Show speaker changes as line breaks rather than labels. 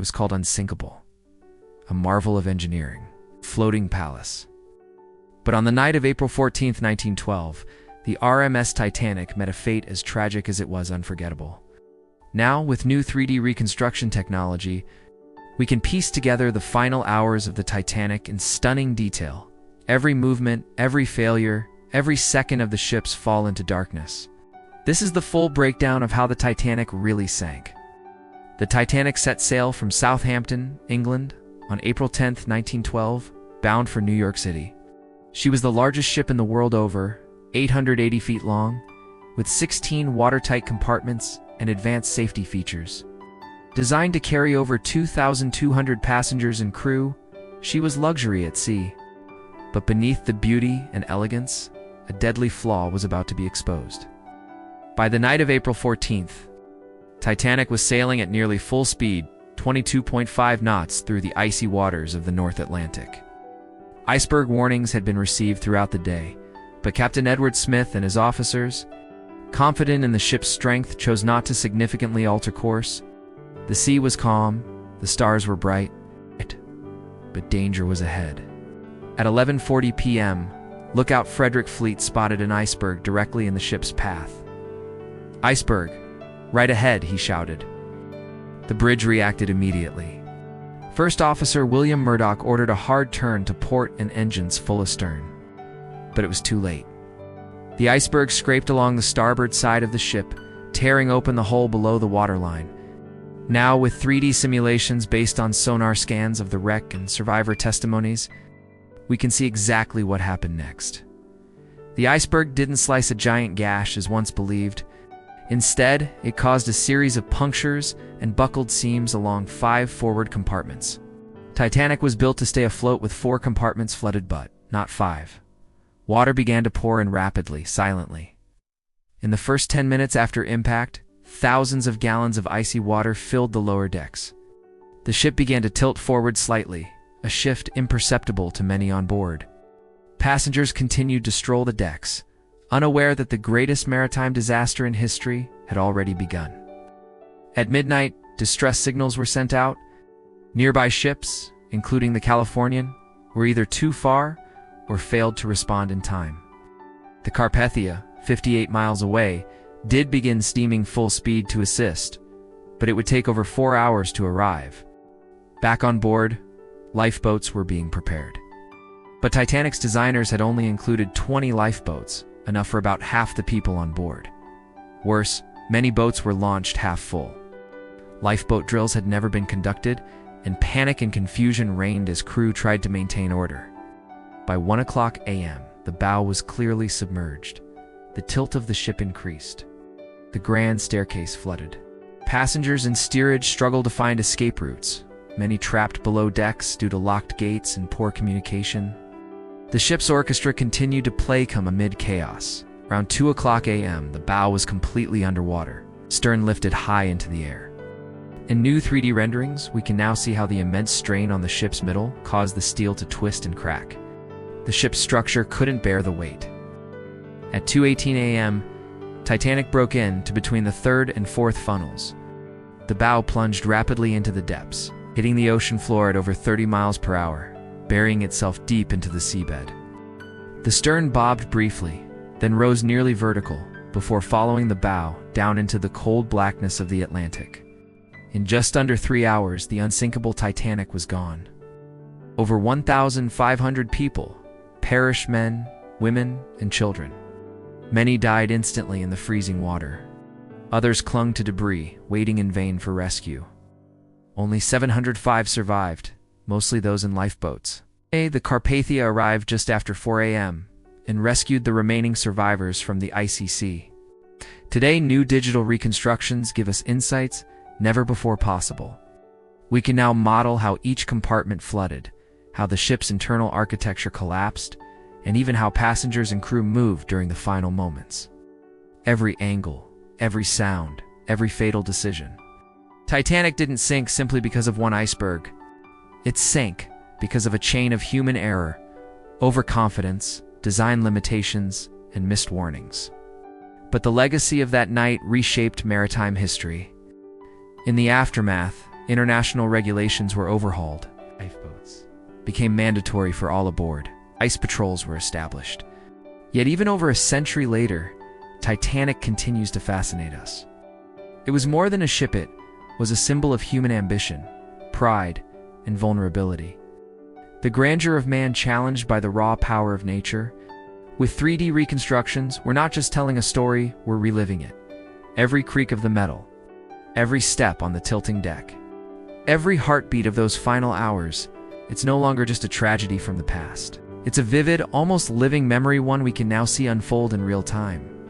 was called Unsinkable, a marvel of engineering, floating palace. But on the night of April 14, 1912, the RMS Titanic met a fate as tragic as it was unforgettable. Now, with new 3D reconstruction technology, we can piece together the final hours of the Titanic in stunning detail. Every movement, every failure, every second of the ship's fall into darkness. This is the full breakdown of how the Titanic really sank. The Titanic set sail from Southampton, England, on April 10, 1912, bound for New York City. She was the largest ship in the world, over 880 feet long, with 16 watertight compartments and advanced safety features. Designed to carry over 2,200 passengers and crew, she was luxury at sea. But beneath the beauty and elegance, a deadly flaw was about to be exposed. By the night of April 14th, Titanic was sailing at nearly full speed, 22.5 knots through the icy waters of the North Atlantic. Iceberg warnings had been received throughout the day, but Captain Edward Smith and his officers, confident in the ship's strength, chose not to significantly alter course. The sea was calm, the stars were bright, but danger was ahead. At 11:40 p.m., lookout Frederick Fleet spotted an iceberg directly in the ship's path. "Iceberg, right ahead," he shouted. The bridge reacted immediately. First Officer William Murdoch ordered a hard turn to port and engines full astern. But it was too late. The iceberg scraped along the starboard side of the ship, tearing open the hole below the waterline. Now, with 3D simulations based on sonar scans of the wreck and survivor testimonies, we can see exactly what happened next. The iceberg didn't slice a giant gash as once believed. Instead, it caused a series of punctures and buckled seams along 5 forward compartments. Titanic was built to stay afloat with 4 compartments flooded, but not 5. Water began to pour in rapidly, silently. In the first 10 minutes after impact, thousands of gallons of icy water filled the lower decks. The ship began to tilt forward slightly, a shift imperceptible to many on board. Passengers continued to stroll the decks, unaware that the greatest maritime disaster in history had already begun. At midnight, distress signals were sent out. Nearby ships, including the Californian, were either too far or failed to respond in time. The Carpathia, 58 miles away, did begin steaming full speed to assist, but it would take over 4 hours to arrive. Back on board, lifeboats were being prepared. But Titanic's designers had only included 20 lifeboats, enough for about half the people on board. Worse, many boats were launched half full. Lifeboat drills had never been conducted, and panic and confusion reigned as crew tried to maintain order. By 1:00 a.m., the bow was clearly submerged. The tilt of the ship increased. The grand staircase flooded. Passengers and steerage struggled to find escape routes, many trapped below decks due to locked gates and poor communication. The ship's orchestra continued to play amid chaos. Around 2:00 a.m., the bow was completely underwater, stern lifted high into the air. In new 3D renderings, we can now see how the immense strain on the ship's middle caused the steel to twist and crack. The ship's structure couldn't bear the weight. At 2:18 a.m., Titanic broke into between the third and fourth funnels. The bow plunged rapidly into the depths, hitting the ocean floor at over 30 miles per hour, burying itself deep into the seabed. The stern bobbed briefly, then rose nearly vertical, before following the bow down into the cold blackness of the Atlantic. In just under 3 hours, the unsinkable Titanic was gone. Over 1,500 people perished, men, women, and children. Many died instantly in the freezing water. Others clung to debris, waiting in vain for rescue. Only 705 survived, mostly those in lifeboats. The Carpathia arrived just after 4 a.m. and rescued the remaining survivors from the icy sea. Today, new digital reconstructions give us insights never before possible. We can now model how each compartment flooded, how the ship's internal architecture collapsed, and even how passengers and crew moved during the final moments. Every angle, every sound, every fatal decision. Titanic didn't sink simply because of one iceberg. It sank because of a chain of human error, overconfidence, design limitations, and missed warnings. But the legacy of that night reshaped maritime history. In the aftermath, International regulations were overhauled. Lifeboats became mandatory for all aboard. Ice patrols were established. Yet even over a century later, Titanic continues to fascinate us. It was more than a ship, it was a symbol of human ambition, pride, and vulnerability. The grandeur of man challenged by the raw power of nature. With 3D reconstructions, we're not just telling a story, we're reliving it. Every creak of the metal, every step on the tilting deck, every heartbeat of those final hours, it's no longer just a tragedy from the past. It's a vivid, almost living memory, one we can now see unfold in real time.